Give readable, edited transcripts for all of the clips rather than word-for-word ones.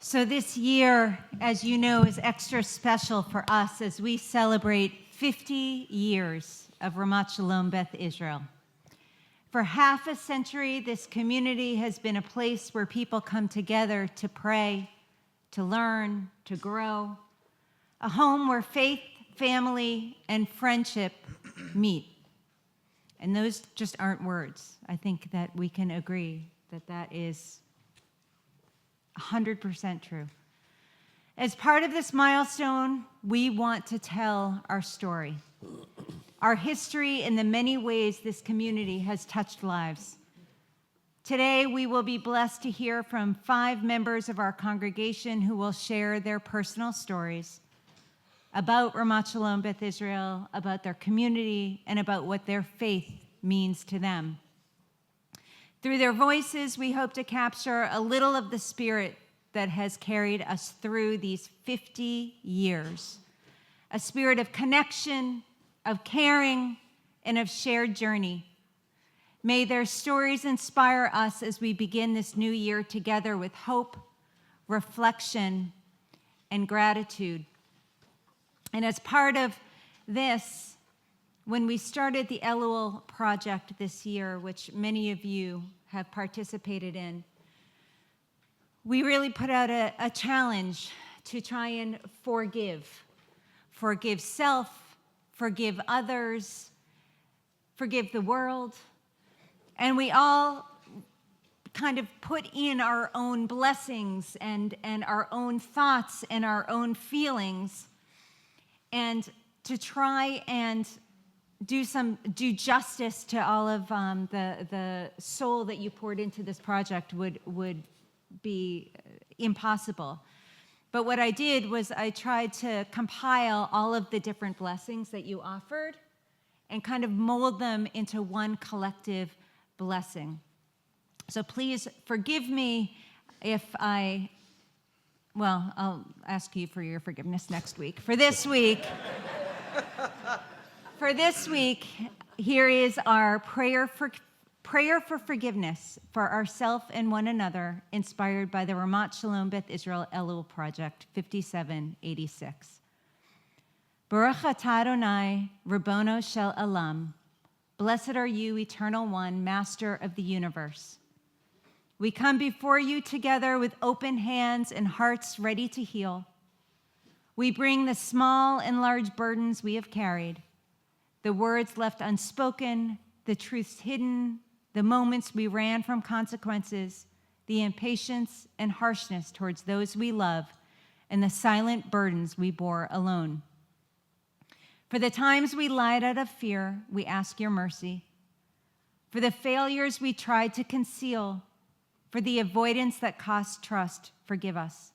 So this year, as you know, is extra special for us as we celebrate 50 years of Ramat Shalom Beth Israel. For half a century, this community has been a place where people come together to pray, to learn, to grow, a home where faith, family, and friendship meet. And those just aren't words. I think that we can agree that that is 100% true. As part of this milestone, we want to tell our story, our history, and the many ways this community has touched lives. Today, we will be blessed to hear from 5 members of our congregation who will share their personal stories about Ramat Shalom Beth Israel, about their community, and about what their faith means to them. Through their voices, we hope to capture a little of the spirit that has carried us through these 50 years, a spirit of connection, of caring, and of shared journey. May their stories inspire us as we begin this new year together with hope, reflection, and gratitude. And as part of this, when we started the Elul Project this year, which many of you have participated in, we really put out a challenge to try and forgive self, forgive others, forgive the world. And we all kind of put in our own blessings and our own thoughts and our own feelings, and to try and do justice to all of the soul that you poured into this project would be impossible. But what I did was I tried to compile all of the different blessings that you offered and kind of mold them into one collective blessing. So please forgive me if I'll ask you for your forgiveness next week. For this week, here is our prayer for forgiveness for ourselves and one another, inspired by the Ramat Shalom Beth Israel Elul Project, 5786. Baruch atah Adonai, Rabbono shel Olam. Blessed are you, Eternal One, Master of the universe. We come before you together with open hands and hearts ready to heal. We bring the small and large burdens we have carried, the words left unspoken, the truths hidden, the moments we ran from consequences, the impatience and harshness towards those we love, and the silent burdens we bore alone. For the times we lied out of fear, we ask your mercy. For the failures we tried to conceal, for the avoidance that cost trust, forgive us.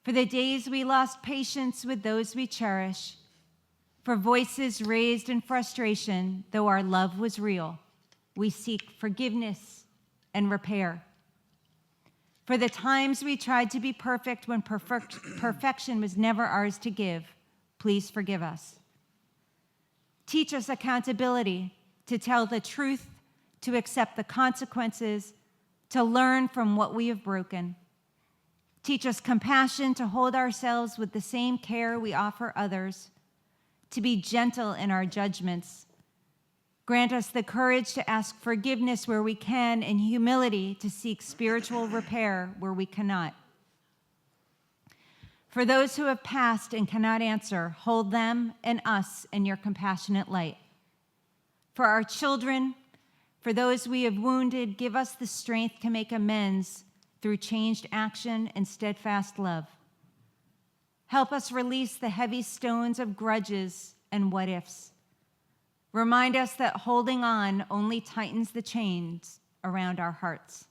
For the days we lost patience with those we cherish, for voices raised in frustration, though our love was real, we seek forgiveness and repair. For the times we tried to be perfect when perfection was never ours to give, please forgive us. Teach us accountability, to tell the truth, to accept the consequences, to learn from what we have broken. Teach us compassion, to hold ourselves with the same care we offer others, to be gentle in our judgments. Grant us the courage to ask forgiveness where we can, and humility to seek spiritual repair where we cannot. For those who have passed and cannot answer, hold them and us in your compassionate light. For our children, for those we have wounded, give us the strength to make amends through changed action and steadfast love. Help us release the heavy stones of grudges and what-ifs. Remind us that holding on only tightens the chains around our hearts.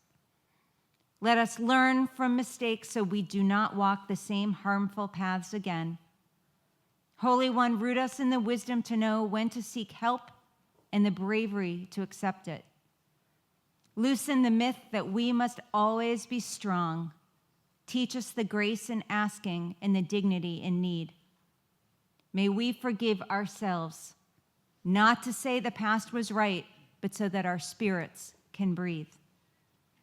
Let us learn from mistakes so we do not walk the same harmful paths again. Holy One, root us in the wisdom to know when to seek help and the bravery to accept it. Loosen the myth that we must always be strong. Teach us the grace in asking and the dignity in need. May we forgive ourselves, not to say the past was right, but so that our spirits can breathe.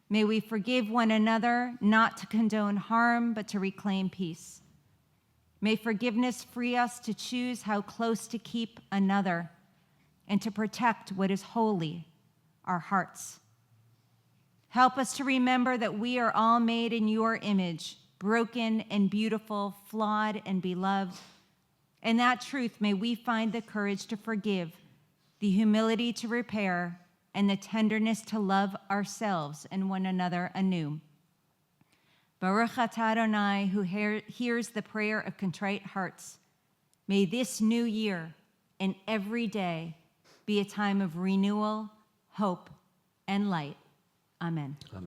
May we forgive one another, not to condone harm, but to reclaim peace. May forgiveness free us to choose how close to keep another and to protect what is holy, our hearts. Help us to remember that we are all made in your image, broken and beautiful, flawed and beloved. In that truth, may we find the courage to forgive, the humility to repair, and the tenderness to love ourselves and one another anew. Baruch atah Adonai, who hears the prayer of contrite hearts. May this new year and every day be a time of renewal, hope, and light. Amen.